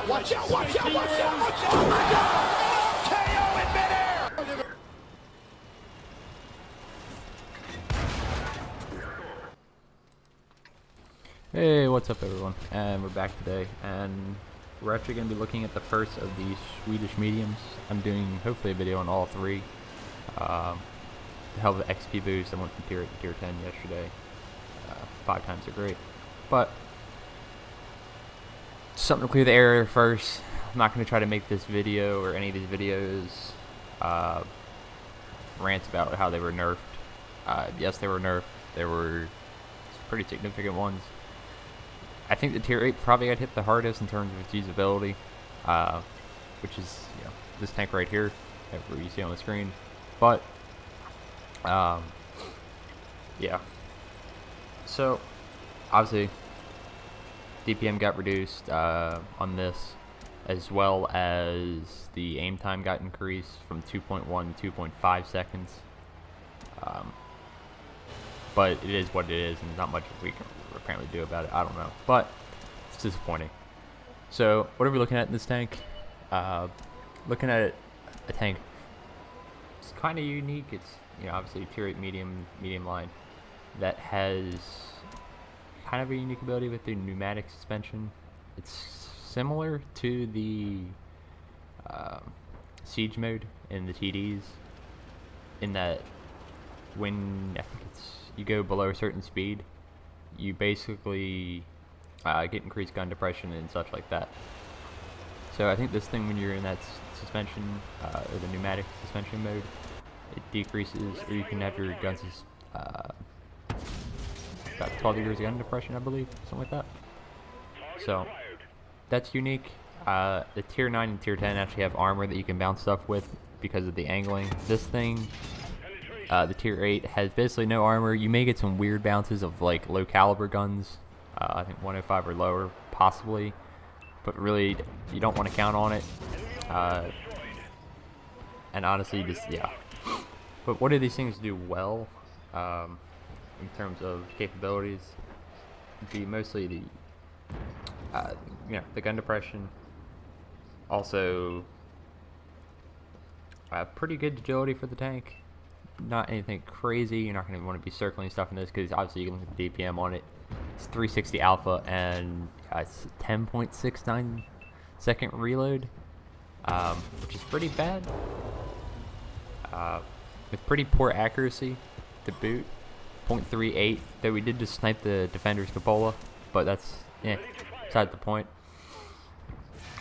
Watch out, watch out, watch out, watch out! Oh my God! KO in midair! Hey, what's up everyone? And we're back today, and we're actually going to be looking at the first of these Swedish mediums. I'm doing hopefully a video on all three. The hell of an XP boost. I went from tier 8 to tier 10 yesterday. 5 times are great. But something to clear the air first. I'm not going to try to make this video or any of these videos rants about how they were nerfed. Yes, they were nerfed. There were some pretty significant ones. I think the tier 8 probably got hit the hardest in terms of its usability, which is this tank right here that you see on the screen. But yeah, so obviously DPM got reduced on this, as well as the aim time got increased from 2.1 to 2.5 seconds. But it is what it is, and there's not much we can apparently do about it. I don't know, but it's disappointing. So what are we looking at in this tank? Looking at a tank. It's kind of unique. It's obviously tier 8 medium line that has kind of a unique ability with the pneumatic suspension. It's similar to the siege mode in the TDs, in that when you go below a certain speed, you basically get increased gun depression and such like that. So I think this thing, when you're in that suspension or the pneumatic suspension mode, it decreases, or you can have your guns about 12 degrees of gun depression, I believe, something like that. So that's unique. The tier 9 and tier 10 actually have armor that you can bounce stuff with because of the angling. This thing, the tier 8 has basically no armor. You may get some weird bounces of like low caliber guns, I think 105 or lower possibly, but really you don't want to count on it. And honestly, just But what do these things do well in terms of capabilities? It'd be mostly the the gun depression. Also, pretty good agility for the tank. Not anything crazy. You're not going to want to be circling stuff in this because obviously you can look at the DPM on it. It's 360 alpha and it's 10.69 second reload, which is pretty bad. With pretty poor accuracy to boot. 0.38. Though we did just snipe the defender's cupola, but that's beside the point.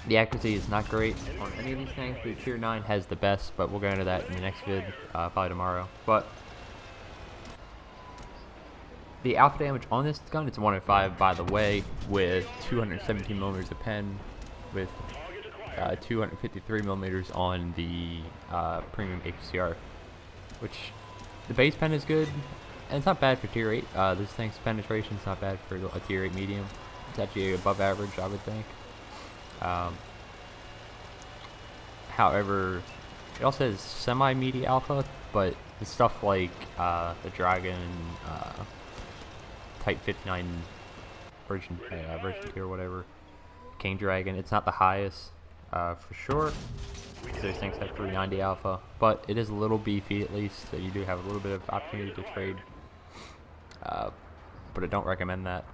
The accuracy is not great on any of these tanks. The tier 9 has the best, but we'll go into that in the next vid, probably tomorrow. But the alpha damage on this gun, it's 105 by the way, with 217 millimeters of pen, with 253 millimeters on the premium APCR, which the base pen is good, and it's not bad for tier 8. This tank's penetration is not bad for a tier 8 medium. It's actually above average, I would think. However, it also has semi-meaty alpha, but the stuff like the Dragon, Type 59 version 2 or whatever, King Dragon, it's not the highest for sure. Those things have 390 alpha, but it is a little beefy at least, so you do have a little bit of opportunity to trade. But I don't recommend that.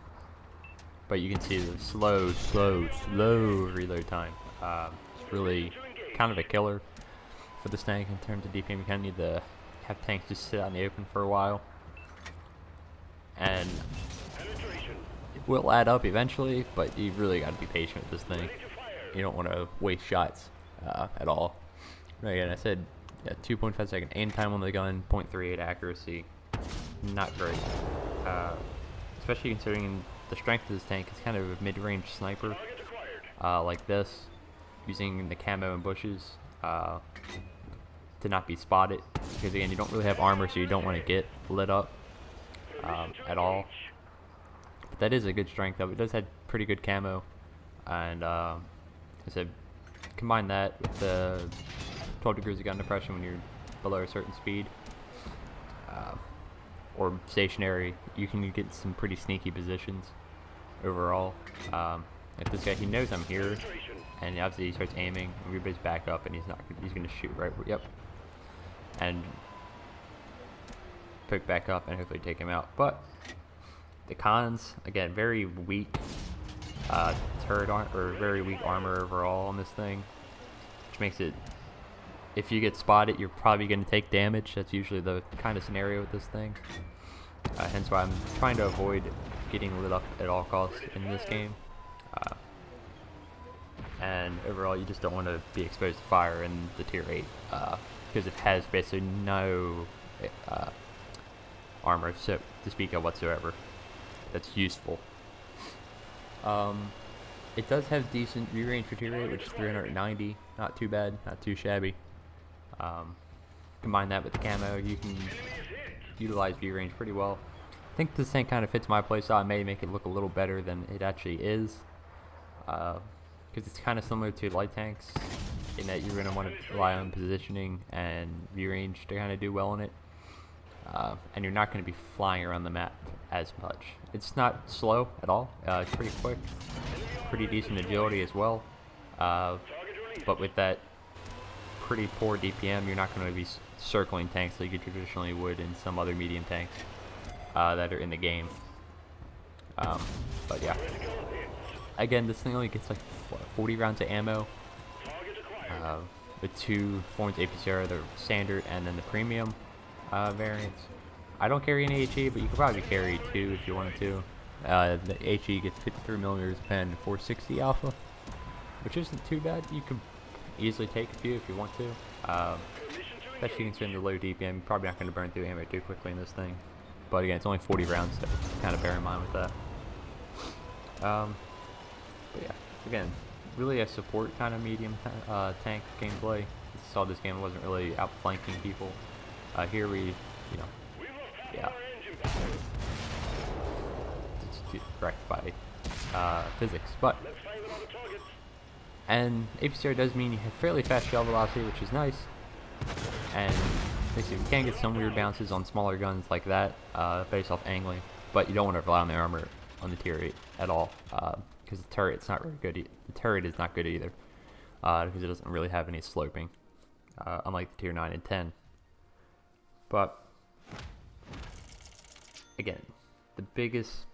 But you can see the slow reload time. It's really kind of a killer for this tank in terms of DPM. You kind of need to have tanks just sit out in the open for a while, and it will add up eventually. But you really got to be patient with this thing. You don't want to waste shots at all. Again, I said 2.5 second aim time on the gun, 0.38 accuracy. Not great, especially considering the strength of this tank. Is kind of a mid-range sniper like this, using the camo and bushes to not be spotted, because again, you don't really have armor, so you don't want to get lit up at all. But that is a good strength of it. It does have pretty good camo, and I said, combine that with the 12 degrees of gun depression when you're below a certain speed, or stationary, you can get some pretty sneaky positions overall. If this guy, he knows I'm here, and obviously he starts aiming, and everybody's back up, and he's gonna shoot right. Yep, and pick back up and hopefully take him out. But the cons, again, very weak turret or very weak armor overall on this thing, which makes it, if you get spotted, you're probably going to take damage. That's usually the kind of scenario with this thing. Hence why I'm trying to avoid getting lit up at all costs in this game. And overall, you just don't want to be exposed to fire in the tier 8 because it has basically no armor to speak of whatsoever that's useful. It does have decent view range for tier 8, which is 390. Not too bad, not too shabby. Combine that with the camo, you can utilize view range pretty well. I think this thing kind of fits my playstyle. I may make it look a little better than it actually is, because it's kind of similar to light tanks in that you're going to want to rely on positioning and view range to kind of do well in it. And you're not going to be flying around the map as much. It's not slow at all. It's pretty quick, pretty decent agility as well. But with that pretty poor DPM, you're not going to be circling tanks like you traditionally would in some other medium tanks that are in the game. But yeah, again, this thing only gets like 40 rounds of ammo with 2 forms of APCR, the standard and then the premium variants. I don't carry any HE, but you could probably carry 2 if you wanted to. The HE gets 53mm pen, 460 alpha, which isn't too bad. You can easily take a few if you want to. Especially considering the low DPM, you're probably not going to burn through ammo too quickly in this thing. But again, it's only 40 rounds, so kind of bear in mind with that. But yeah, again, really a support kind of medium tank gameplay. You saw this game wasn't really outflanking people. Here we, yeah, it's correct by physics, but and APCR does mean you have fairly fast shell velocity, which is nice, and basically you can get some weird bounces on smaller guns like that based off angling, but you don't want to rely on the armor on the tier 8 at all, because the turret's not very good. The turret is not good either, because it doesn't really have any sloping, unlike the tier 9 and 10. But again, the biggest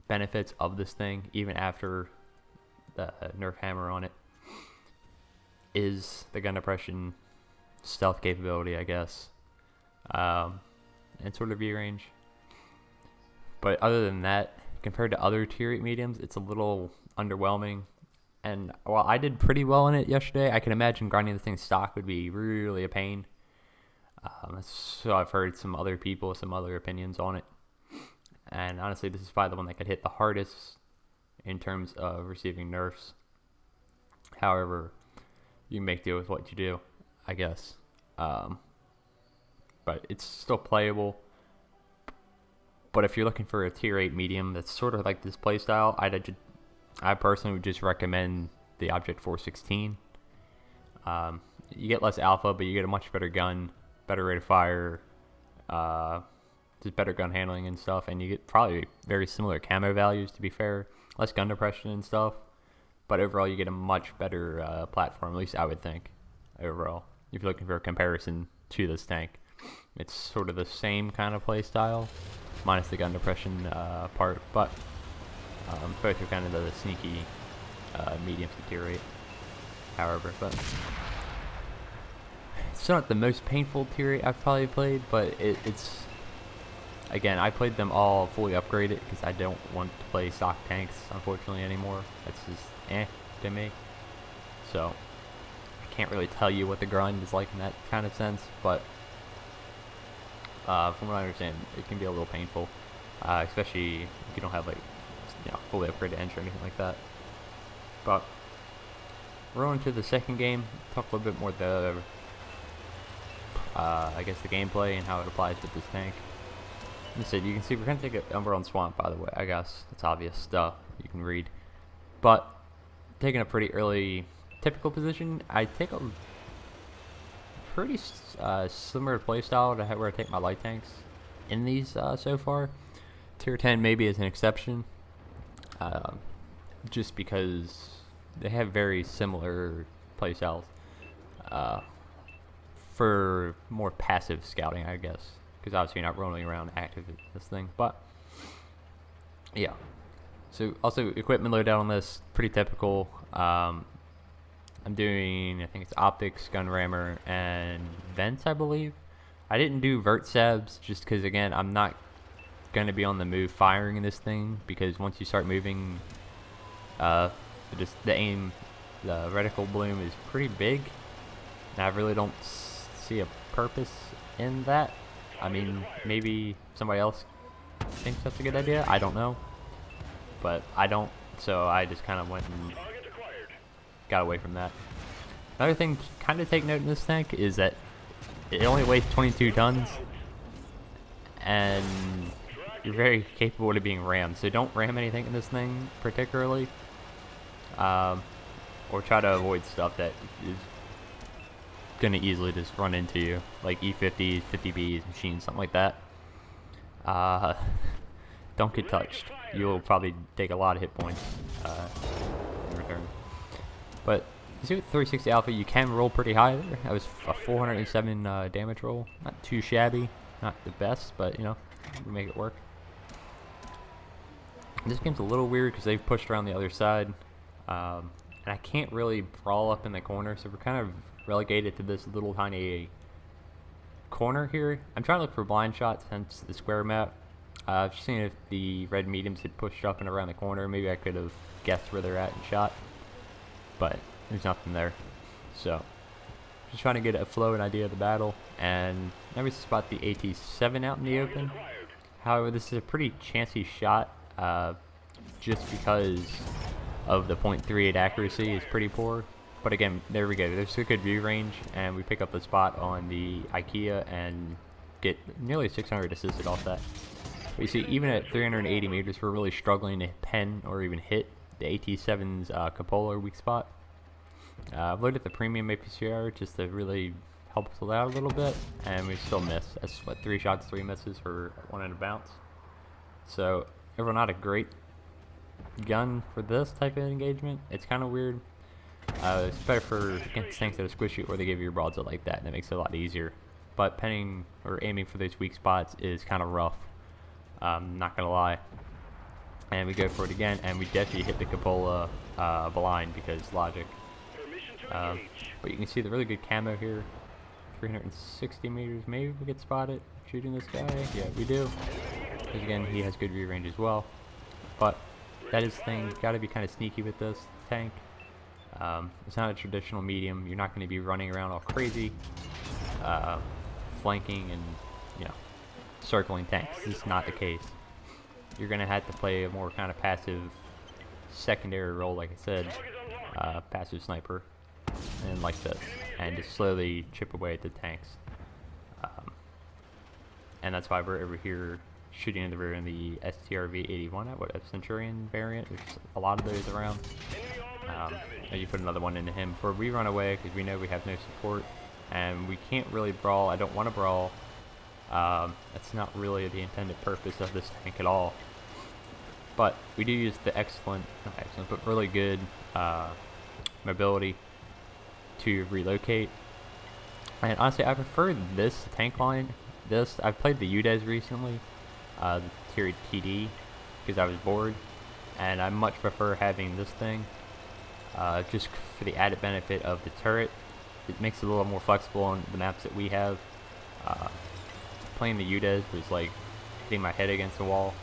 benefits of this thing, even after the nerf hammer on it, is the gun depression stealth capability, I guess, and sort of view range. But other than that, compared to other tier 8 mediums, it's a little underwhelming. And while I did pretty well in it yesterday, I can imagine grinding this thing stock would be really a pain. So I've heard some other people, some other opinions on it. And honestly, this is probably the one that could hit the hardest in terms of receiving nerfs. However, you can make do with what you do, I guess. But it's still playable. But if you're looking for a tier 8 medium that's sort of like this playstyle, I personally would just recommend the Object 416. You get less alpha, but you get a much better gun, better rate of fire, just better gun handling and stuff, and you get probably very similar camo values, to be fair. Less gun depression and stuff, but overall you get a much better platform, at least I would think, overall, if you're looking for a comparison to this tank. It's sort of the same kind of play style, minus the gun depression part, but both are kind of the sneaky medium to tier 8, however. But it's not the most painful tier 8 I've probably played, but it's, again, I played them all fully upgraded because I don't want to play stock tanks, unfortunately, anymore. That's just to me. So I can't really tell you what the grind is like in that kind of sense, but from what I understand, it can be a little painful, especially if you don't have like fully upgraded engine or anything like that. But we're on to the second game. Talk a little bit more the I guess the gameplay and how it applies with this tank. So you can see we're gonna take a Umber on Swamp, by the way. I guess it's obvious stuff you can read, but taking a pretty early typical position. I take a pretty similar playstyle to where I take my light tanks in these so far. Tier 10 maybe is an exception, just because they have very similar playstyles for more passive scouting, I guess, because obviously you're not rolling around active in this thing. But yeah, so also equipment loadout on this pretty typical. I'm doing, I think it's optics, gun rammer, and vents, I believe. I didn't do vert sabs just because, again, I'm not going to be on the move firing in this thing, because once you start moving, just the aim, the reticle bloom is pretty big, and I really don't see a purpose in that. I mean, maybe somebody else thinks that's a good idea, I don't know, but I don't, so I just kind of went and got away from that. Another thing to kind of take note in this tank is that it only weighs 22 tons, and you're very capable of being rammed, so don't ram anything in this thing particularly, or try to avoid stuff that is going to easily just run into you, like E50s, 50Bs, machines, something like that. Don't get touched. You'll probably take a lot of hit points in return. But you see with 360 Alpha, you can roll pretty high there. That was a 407 damage roll. Not too shabby, not the best, but you know, we make it work. This game's a little weird because they've pushed around the other side, and I can't really brawl up in the corner, so we're kind of relegated to this little tiny corner here. I'm trying to look for blind shots, hence the square map. I've just seen if the red mediums had pushed up and around the corner, maybe I could have guessed where they're at and shot, but there's nothing there. So just trying to get a flow and idea of the battle, and now we spot the AT-7 out in the open. However, this is a pretty chancy shot, just because of the .38 accuracy is pretty poor. But again, there we go. There's a good view range, and we pick up the spot on the IKEA and get nearly 600 assisted off that. But you see, even at 380 meters, we're really struggling to pen or even hit the AT-7's cupola weak spot. I've loaded the premium APCR just to really help us out a little bit, and we still miss. That's what, 3 shots, 3 misses for 1 and a bounce. So, overall, not a great gun for this type of engagement. It's kind of weird. It's better for against tanks that are squishy, or they give you a broadside like that, and it makes it a lot easier. But penning or aiming for those weak spots is kind of rough. Not gonna lie. And we go for it again, and we definitely hit the cupola blind because logic. But you can see the really good camo here. 360 meters, maybe we get spotted shooting this guy. Yeah, we do. Because again, he has good view range as well. But that is the thing. Got to be kind of sneaky with this tank. It's not a traditional medium. You're not going to be running around all crazy, flanking and, you know, circling tanks. This is not the case. You're going to have to play a more kind of passive secondary role, like I said, passive sniper, and like this, and just slowly chip away at the tanks. And that's why we're over here shooting in the rear in the STRV-81 at what, a Centurion variant. There's a lot of those around. And you put another one into him before we run away, because we know we have no support and we can't really brawl. I don't want to brawl. That's not really the intended purpose of this tank at all. But we do use the not excellent, but really good mobility to relocate. And honestly, I prefer this tank line. I've played the UDES recently, the tier TD, because I was bored, and I much prefer having this thing, just for the added benefit of the turret. It makes it a little more flexible on the maps that we have. Playing the UDES was like hitting my head against the wall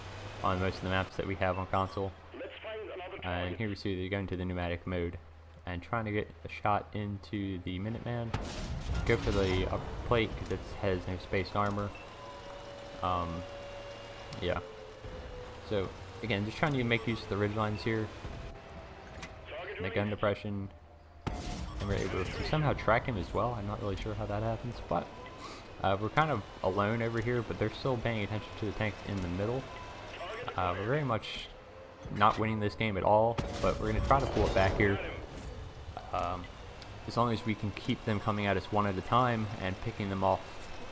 on most of the maps that we have on console. And here we see they go into the pneumatic mode and trying to get a shot into the Minuteman. Go for the upper plate because it has no spaced armor. Yeah. So again, just trying to make use of the ridgelines here. And the gun depression. And we're able to somehow track him as well. I'm not really sure how that happens, but we're kind of alone over here, but they're still paying attention to the tanks in the middle. We're very much not winning this game at all, but we're going to try to pull it back here. As long as we can keep them coming at us one at a time and picking them off,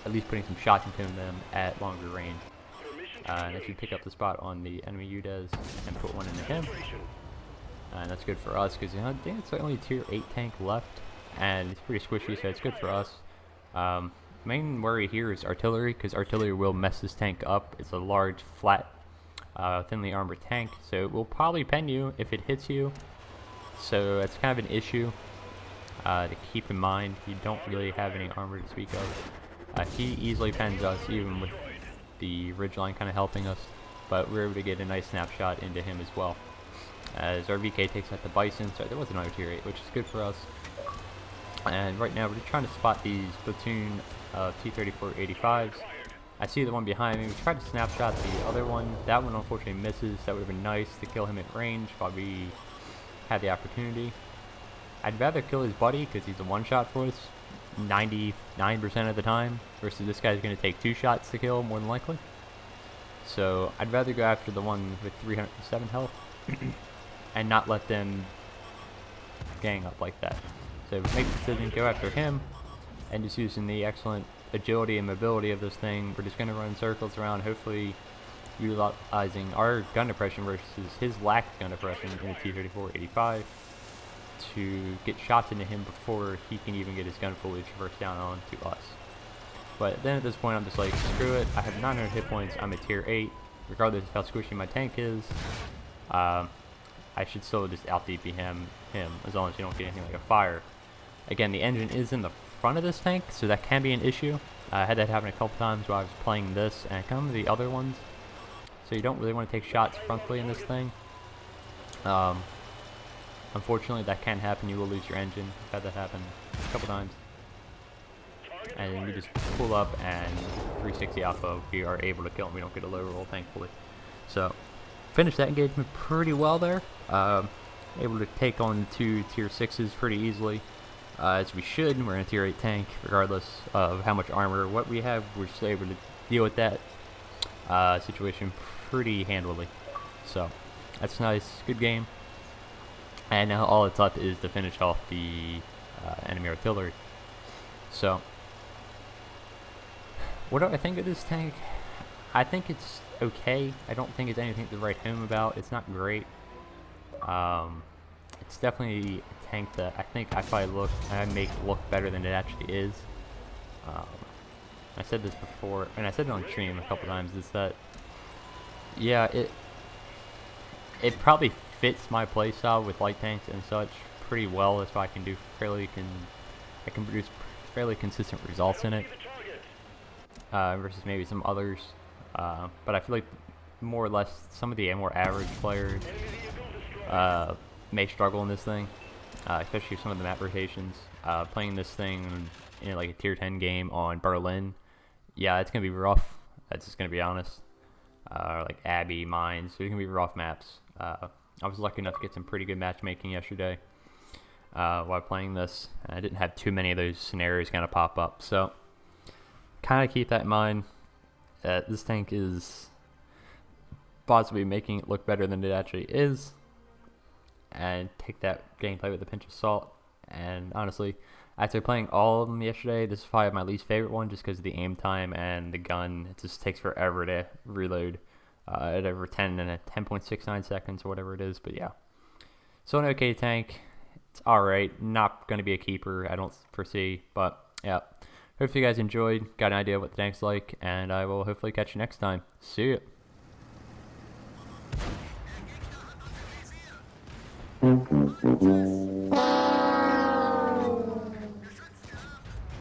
at least putting some shots into them at longer range. And if you pick up the spot on the enemy UDES and put one into him, and that's good for us because, you know, I think it's only tier 8 tank left, and it's pretty squishy, so it's good for us. Main worry here is artillery, because artillery will mess this tank up. It's a large, flat, thinly armored tank, so it will probably pen you if it hits you. So that's kind of an issue to keep in mind. You don't really have any armor to speak of. He easily pens us, even with the ridgeline kind of helping us, but we're able to get a nice snapshot into him as well. As our VK takes out the Bison, so there was another tier 8, which is good for us. And right now we're just trying to spot these platoon T-34-85s. I see the one behind me. We tried to snapshot the other one. That one unfortunately misses. That would have been nice to kill him at range while we had the opportunity. I'd rather kill his buddy because he's a one-shot for us 99% of the time, versus this guy's going to take 2 shots to kill more than likely. So I'd rather go after the one with 307 health and not let them gang up like that. So make the decision, go after him, and just using the excellent agility and mobility of this thing, we're just going to run circles around, hopefully utilizing our gun depression versus his lack of gun depression in the T-34-85 to get shots into him before he can even get his gun fully traversed down onto us. But then at this point I'm just like, screw it, I have 900 hit points, I'm a tier 8, regardless of how squishy my tank is. I should still just out DP him as long as you don't get anything like a fire. Again, the engine is in the front of this tank, so that can be an issue. I had that happen a couple times while I was playing this and some of the other ones. So you don't really want to take shots frontally in this thing. Unfortunately, that can happen. You will lose your engine. I've had that happen a couple times. And we just pull up and 360 alpha, we are able to kill him. We don't get a low roll, thankfully. So, finished that engagement pretty well there. Able to take on 2 tier 6s pretty easily. As we should. We're in a tier 8 tank, regardless of how much armor or what we have. We're still able to deal with that situation pretty handily. So, that's nice. Good game. And now all it's left is to finish off the enemy artillery. So, what do I think of this tank? I think it's okay. I don't think it's anything to write home about. It's not great. It's definitely a tank that I think I make look better than it actually is. I said this before, and I said it on stream a couple times, is that, yeah, it probably fits my playstyle with light tanks and such pretty well. That's why I can do I can produce fairly consistent results in it versus maybe some others. But I feel like more or less some of the more average players may struggle in this thing, especially some of the map rotations. Playing this thing in like a tier 10 game on Berlin, yeah, it's gonna be rough. That's just gonna be honest. Like Abbey, Mines, so it can be rough maps. I was lucky enough to get some pretty good matchmaking yesterday while playing this. I didn't have too many of those scenarios kind of pop up, so kind of keep that in mind. This tank is possibly making it look better than it actually is, and take that gameplay with a pinch of salt. And honestly, after playing all of them yesterday, this is probably my least favorite one, just because of the aim time and the gun. It just takes forever to reload at over 10.69 seconds or whatever it is. But yeah, so an okay tank. It's alright, not going to be a keeper, I don't foresee, but yeah. Hopefully you guys enjoyed, got an idea of what the tank's like, and I will hopefully catch you next time. See ya.